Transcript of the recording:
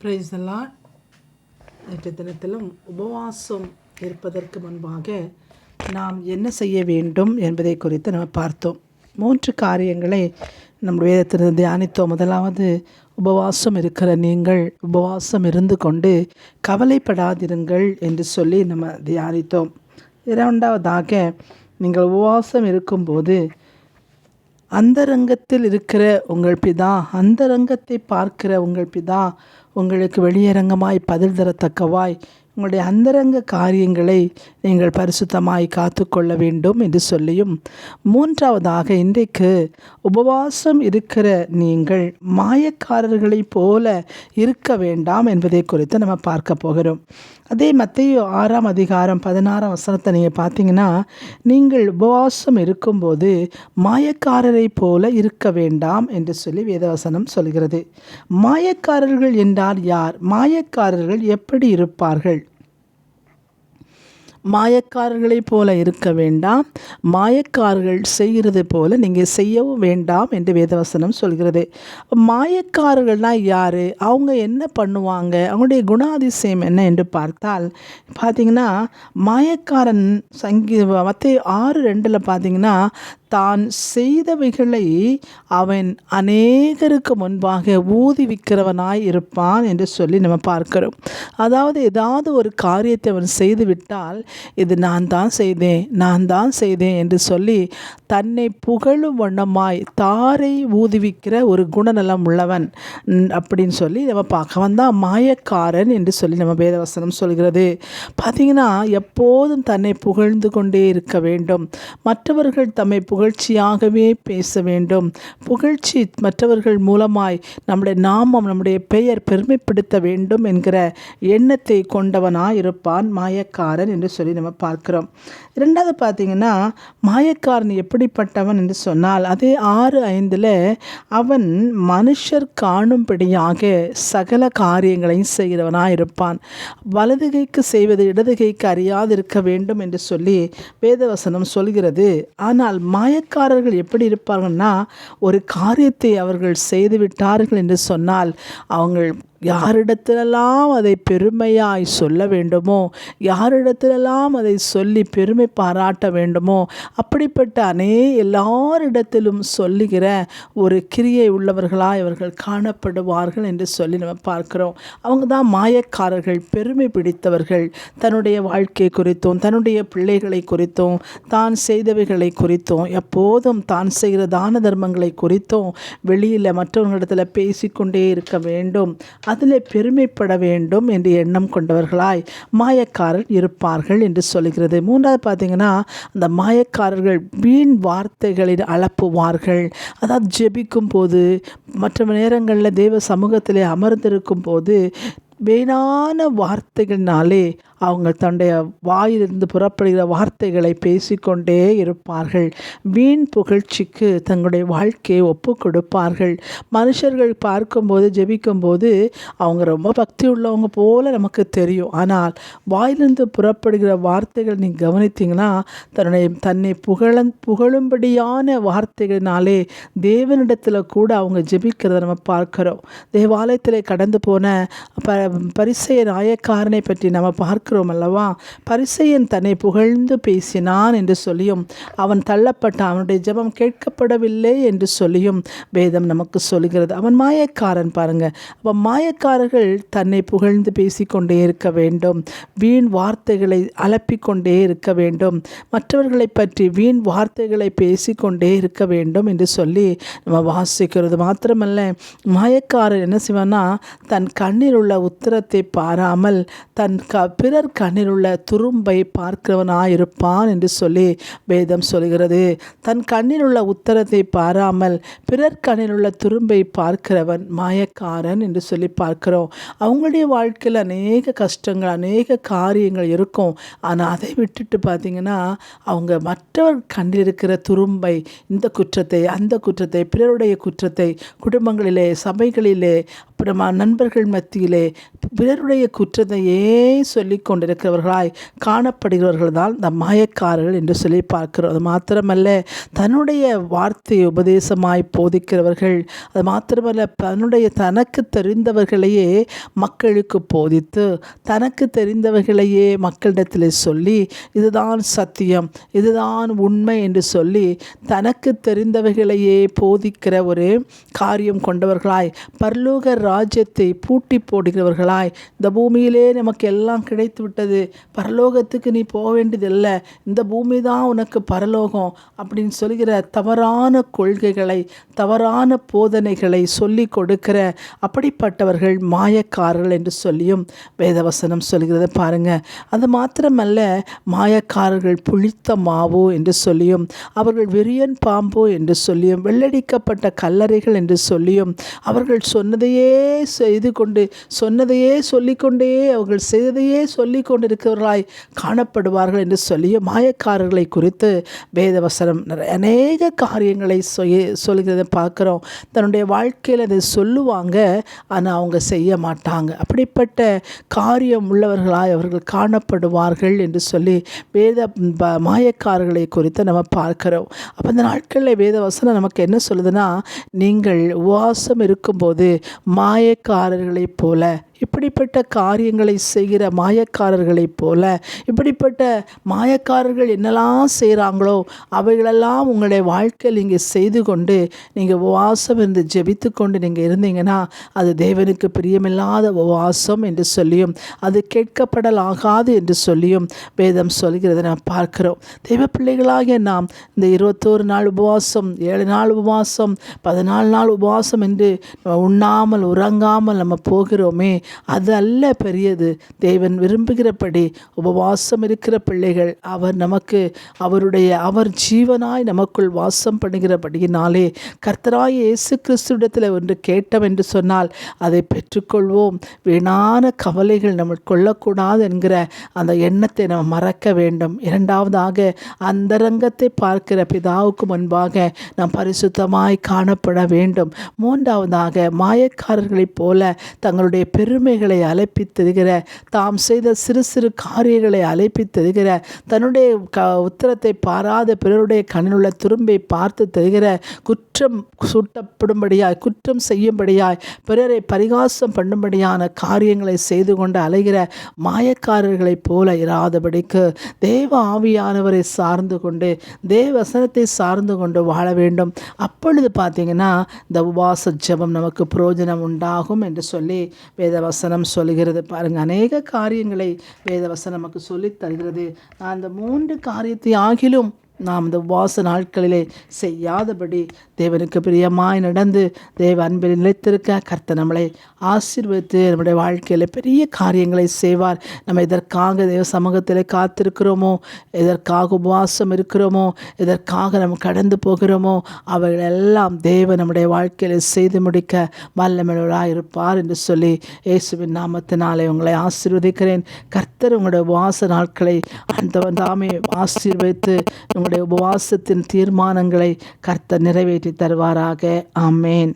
Praise the Lord. நேற்று தினத்திலும் உபவாசம் இருப்பதற்கு முன்பாக நாம் என்ன செய்ய வேண்டும் என்பதை குறித்து நம்ம பார்த்தோம். 3 காரியங்களை நம்ம வேதத்தில் தியானித்தோம். முதலாவது, உபவாசம் இருக்கிற நீங்கள் உபவாசம் இருந்து கொண்டு கவலைப்படாதிருங்கள் என்று சொல்லி நம்ம தியானித்தோம். இரண்டாவதாக, நீங்கள் உபவாசம் இருக்கும்போது அந்தரங்கத்தில் இருக்கிற உங்கள் பிதா, அந்தரங்கத்தை பார்க்கிற உங்கள் பிதா உங்களுக்கு வெளியரங்கமாய் பதில் தரத்தக்கவாய் உங்களுடைய அந்தரங்க காரியங்களை நீங்கள் பரிசுத்தமாய் காத்து கொள்ள வேண்டும் என்று சொல்லியும், மூன்றாவதாக, இன்றைக்கு உபவாசம் இருக்கிற நீங்கள் மாயக்காரர்களைப் போல இருக்க வேண்டாம் என்பதை குறித்து நம்ம பார்க்க போகிறோம். அதே மத்தேயு 6ஆம் அதிகாரம் 16ஆம் வசனத்தை நீங்கள் பார்த்தீங்கன்னா, நீங்கள் உபவாசம் இருக்கும்போது மாயக்காரரைப் போல இருக்க வேண்டாம் என்று சொல்லி வேதவசனம் சொல்கிறது. மாயக்காரர்கள் என்றால் யார்? மாயக்காரர்கள் எப்படி இருப்பார்கள்? மாயக்காரர்களைப் போல இருக்க வேண்டாம், மாயக்காரர்கள் செய்கிறது போல நீங்கள் செய்யவும் வேண்டாம் என்று வேதவசனம் சொல்கிறது. மாயக்காரர்கள்னால் யார்? அவங்க என்ன பண்ணுவாங்க? அவங்களுடைய குணாதிசயம் என்ன என்று பார்த்தீங்கன்னா, மாயக்காரன் மத்தேயு 6:2 பார்த்தீங்கன்னா, தான் செய்தவைகளை அவன் அநேகருக்கு முன்பாக ஊதுவிக்கிறவனாய் இருப்பான் என்று சொல்லி நம்ம பார்க்கிறோம். அதாவது, ஏதாவது ஒரு காரியத்தை அவன் செய்துவிட்டால், இது நான் தான் செய்தேன் என்று சொல்லி தன்னை புகழும் வண்ணமாய் தாரை ஊதுவிக்கிற ஒரு குணநலம் உள்ளவன் அப்படின்னு சொல்லி நம்ம பார்க்க. அவன் தான் மாயக்காரன் என்று சொல்லி நம்ம வேதவசனம் சொல்கிறது. பார்த்திங்கன்னா, எப்போதும் தன்னை புகழ்ந்து கொண்டே இருக்க வேண்டும். மற்றவர்கள் தம்மை புகழ்ச்சியாகவே பேச வேண்டும். புகழ்ச்சி மற்றவர்கள் மூலமாய் நம்முடைய நாமம், நம்முடைய பெயர் பெருமைப்படுத்த வேண்டும் என்கிற எண்ணத்தை கொண்டவனாய் இருப்பான் மாயக்காரன் என்று சொல்லி நம்ம பார்க்கிறோம். இரண்டாவது பார்த்தீங்கன்னா, மாயக்காரன் எப்படிப்பட்டவன் என்று சொன்னால், அதே 6:5 அவன் மனுஷர் காணும்படியாக சகல காரியங்களையும் செய்கிறவனாய் இருப்பான். வலது கைக்கு செய்வது இடது கைக்கு அறியாதிருக்க வேண்டும் என்று சொல்லி வேதவசனம் சொல்கிறது. ஆனால் மாயக்காரர்கள் எப்படி இருப்பார்கள்னா, ஒரு காரியத்தை அவர்கள் செய்துவிட்டார்கள் என்று சொன்னால், அவங்க யாரிடத்திலெல்லாம் அதை பெருமையாய் சொல்ல வேண்டுமோ, யாரிடத்திலெல்லாம் அதை சொல்லி பெருமை பாராட்ட வேண்டுமோ, அப்படிப்பட்ட எல்லாரிடத்திலும் சொல்லுகிற ஒரு கிரியை உள்ளவர்களாய் அவர்கள் காணப்படுவார்கள் என்று சொல்லி நம்ம பார்க்கிறோம். அவங்க தான் மாயக்காரர்கள், பெருமை பிடித்தவர்கள். தன்னுடைய வாழ்க்கை குறித்தும் தன்னுடைய பிள்ளைகளை குறித்தும் தான் செய்தவைகளை குறித்தும் எப்போதும் தான் செய்கிற தான தர்மங்களை குறித்தும் வெளியில் மற்றவர்களிடத்தில் பேசிக்கொண்டே இருக்க வேண்டும், அதில் பெருமைப்பட வேண்டும் என்று எண்ணம் கொண்டவர்களாய் மாயக்காரர் இருப்பார்கள் என்று சொல்கிறது. மூன்றாவது பார்த்தீங்கன்னா, அந்த மாயக்காரர்கள் வீண் வார்த்தைகளில் அளப்புவார்கள். அதாவது ஜெபிக்கும் போது, மற்ற நேரங்களில் தேவ சமூகத்திலே அமர்ந்திருக்கும் போது வீணான வார்த்தைகளினாலே அவங்க தன்னுடைய வாயிலிருந்து புறப்படுகிற வார்த்தைகளை பேசிக்கொண்டே இருப்பார்கள். வீண் புகழ்ச்சிக்கு தங்களுடைய வாழ்க்கையை ஒப்பு கொடுப்பார்கள். மனுஷர்கள் பார்க்கும்போது, ஜெபிக்கும்போது அவங்க ரொம்ப பக்தி உள்ளவங்க போல நமக்கு தெரியும். ஆனால் வாயிலிருந்து புறப்படுகிற வார்த்தைகள் நீங்கள் கவனித்தீங்கன்னா, தன்னை புகழும்படியான வார்த்தைகளினாலே தேவனிடத்தில் கூட அவங்க ஜெபிக்கிறத நம்ம பார்க்கிறோம். தேவாலயத்தில் கடந்து போன பரிசேயன் ஆயக்காரனை பற்றி நம்ம பார்க்கிறோம் அல்லவா? பரிசேயன் தன்னை புகழ்ந்து பேசினான் என்று சொல்லியும், அவன் தள்ளப்பட்டான், அவனுடைய ஜெபம் கேட்கப்படவில்லை என்று சொல்லியும் வேதம் நமக்கு சொல்கிறது. அவன் மாயக்காரன். பாருங்க, அப்போ மாயக்காரர்கள் தன்னை புகழ்ந்து பேசிக்கொண்டே இருக்க வேண்டும், வீண் வார்த்தைகளை அலப்பிக்கொண்டே இருக்க வேண்டும், மற்றவர்களை பற்றி வீண் வார்த்தைகளை பேசிக்கொண்டே இருக்க வேண்டும் என்று சொல்லி நம்ம வாசிக்கிறது. மாத்திரமல்ல, மாயக்காரர் என்ன செய்வான்னா, தன் கண்ணில் உள்ள உத்திரத்தை பாராமல் தன் பிறர் கண்ணில் உள்ள துரும்பை பார்க்கிறவனாயிருப்பான் என்று சொல்லி வேதம் சொல்கிறது. தன் கண்ணில் உள்ள உத்தரத்தை பாராமல் பிறர் கண்ணில் உள்ள துரும்பை பார்க்கிறவன் மாயக்காரன் என்று சொல்லி பார்க்கிறோம். அவங்களுடைய வாழ்க்கையில் அநேக கஷ்டங்கள், அநேக காரியங்கள் இருக்கும். ஆனால் அதை விட்டுட்டு பார்த்திங்கன்னா, அவங்க மற்றவர் கண்ணில் இருக்கிற துரும்பை, இந்த குற்றத்தை, அந்த குற்றத்தை, பிறருடைய குற்றத்தை, குடும்பங்களிலே, சபைகளிலே நம்ம நண்பர்கள் மத்தியிலே பிறருடைய குற்றத்தையே சொல்லி கொண்டிருக்கிறவர்களாய் காணப்படுகிறவர்கள் தான் இந்த மாயக்காரர்கள் என்று சொல்லி பார்க்கிறோம். அது மாத்திரமல்ல, தன்னுடைய வார்த்தையை உபதேசமாய் போதிக்கிறவர்கள், அது மாத்திரமல்ல தனக்கு தெரிந்தவர்களையே மக்களுக்கு போதித்து தனக்கு தெரிந்தவர்களையே மக்களிடத்தில் சொல்லி இதுதான் சத்தியம், இதுதான் உண்மை என்று சொல்லி தனக்கு தெரிந்தவர்களையே போதிக்கிற ஒரு காரியம் கொண்டவர்களாய் பரலோக ராஜ்யத்தை பூட்டி போடுகிறவர்களாய், இந்த பூமியிலே நமக்கு எல்லாம் கிடைத்து விட்டது, பரலோகத்துக்கு நீ போக வேண்டியதில்லை, இந்த பூமி தான் உனக்கு பரலோகம் அப்படின்னு சொல்கிற தவறான கொள்கைகளை தவறான போதனைகளை சொல்லி கொடுக்கிற அப்படிப்பட்டவர்கள் மாயக்காரர்கள் என்று சொல்லியும் வேதவசனம் சொல்கிறது பாருங்க. அது மாத்திரமல்ல, மாயக்காரர்கள் புளித்த மாவோ என்று சொல்லியும் அவர்கள் விரியன் பாம்போ என்று சொல்லியும் வெள்ளடிக்கப்பட்ட கல்லறைகள் என்று சொல்லியும் அவர்கள் சொன்னதையே செய்து கொண்டு சொன்னதையே சொல்லிக்கொண்டே அவர்கள் செய்ததையே சொல்லி கொண்டிருக்கிறவர்களாய் காணப்படுவார்கள் என்று சொல்லியும் மாயக்காரர்களை குறித்து வேதவசனம் அநேக காரியங்களை சொல்கிறத பார்க்குறோம். தன்னுடைய வாழ்க்கையில் அதை சொல்லுவாங்க, ஆனால் அவங்க செய்ய மாட்டாங்க. அப்படிப்பட்ட காரியம் உள்ளவர்களாய் அவர்கள் காணப்படுவார்கள் என்று சொல்லி மாயக்காரர்களை குறித்து நம்ம பார்க்கிறோம். அப்போ இந்த நாட்களில் வேதவசனம் நமக்கு என்ன சொல்லுதுன்னா, நீங்கள் உபவாசம் இருக்கும்போது மாயக்காரர்களைப் போல, இப்படிப்பட்ட காரியங்களை செய்கிற மாயக்காரர்களைப் போல, இப்படிப்பட்ட மாயக்காரர்கள் என்னெல்லாம் செய்கிறாங்களோ அவைகளெல்லாம் உங்களுடைய வாழ்க்கையில் நீங்கள் செய்து கொண்டு நீங்கள் உபவாசம் இருந்து ஜெபித்து கொண்டு நீங்கள் இருந்தீங்கன்னா அது தேவனுக்கு பிரியமில்லாத உபவாசம் என்று சொல்லியும் அது கேட்கப்படலாகாது என்று சொல்லியும் வேதம் சொல்கிறதை நாம் பார்க்கிறோம். தெய்வ பிள்ளைகளாகிய நாம் இந்த 21 நாள் உபவாசம், 7 நாள் உபவாசம், 14 நாள் உபவாசம் என்று உண்ணாமல் உறங்காமல் நம்ம போகிறோமே, அது அல்ல பெரியது. தேவன் விரும்புகிறபடி உபவாசம் இருக்கிற பிள்ளைகள் அவர் ஜீவனாய் நமக்குள் வாசம் பண்ணுகிறபடியினாலே கர்த்தராய் இயேசு கிறிஸ்துவிடத்தில் ஒன்று கேட்டோம் என்று சொன்னால் அதை பெற்றுக்கொள்வோம். வீணான கவலைகள் நம்ம கொள்ளக்கூடாது என்கிற அந்த எண்ணத்தை நம்ம மறக்க வேண்டும். இரண்டாவதாக, அந்தரங்கத்தை பார்க்கிற பிதாவுக்கு முன்பாக நாம் பரிசுத்தமாய் காணப்பட வேண்டும். மூன்றாவதாக, மாயக்காரர்களைப் போல தங்களுடைய பெருமைகளை அழைப்பித்திருக்கிற, தாம் செய்த சிறு சிறு காரியங்களை அழைப்பித்திருக்கிற, தன்னுடைய உத்தரத்தை பாராத பிறருடைய கண்ணிலுள்ள துரும்பை பார்த்து தருகிற, குற்றம் சுட்டப்படும்படியாய் குற்றம் செய்யும்படியாய் பிறரை பரிகாசம் பண்ணும்படியான காரியங்களை செய்து கொண்டு அலைகிற மாயக்காரர்களைப் போல இராதபடிக்கு தேவ ஆவியானவரை சார்ந்து கொண்டு தேவ வசனத்தை சார்ந்து கொண்டு வாழ வேண்டும். அப்பொழுது பார்த்தீங்கன்னா இந்த உபவாச ஜெபம் நமக்கு பிரயோஜனம் உண்டாகும் என்று சொல்லி வேதவசனம் சொல்கிறது பாருங்க. அநேக காரியங்களை வேதவசனம் நமக்கு சொல்லித் தருகிறது. அந்த 3 காரியத்தை ஆகிலும் நாம் இந்த உபவாச நாட்களிலே செய்யாதபடி தேவனுக்கு பிரியமாய் நடந்து தேவ அன்பில் நிலைத்திருக்க கர்த்தர் நம்மளை ஆசீர்வதித்து நம்முடைய வாழ்க்கையில் பெரிய காரியங்களை செய்வார். நம்ம எதற்காக தேவ சமூகத்தில் காத்திருக்கிறோமோ, எதற்காக உபவாசம் இருக்கிறோமோ, எதற்காக நம்ம கடந்து போகிறோமோ அவைகளெல்லாம் தேவன் நம்முடைய வாழ்க்கையில் செய்து முடிக்க வல்லமையுள்ளவராய் இருப்பார் என்று சொல்லி இயேசுவின் நாமத்தினாலே உங்களை ஆசீர்வதிக்கிறேன். கர்த்தர் உங்களுடைய உபவாச நாட்களை தாமே ஆசீர்வதித்து உங்களுடைய உபவாசத்தின் தீர்மானங்களை கர்த்தர் நிறைவேற்றி தருவாராக. ஆமேன்.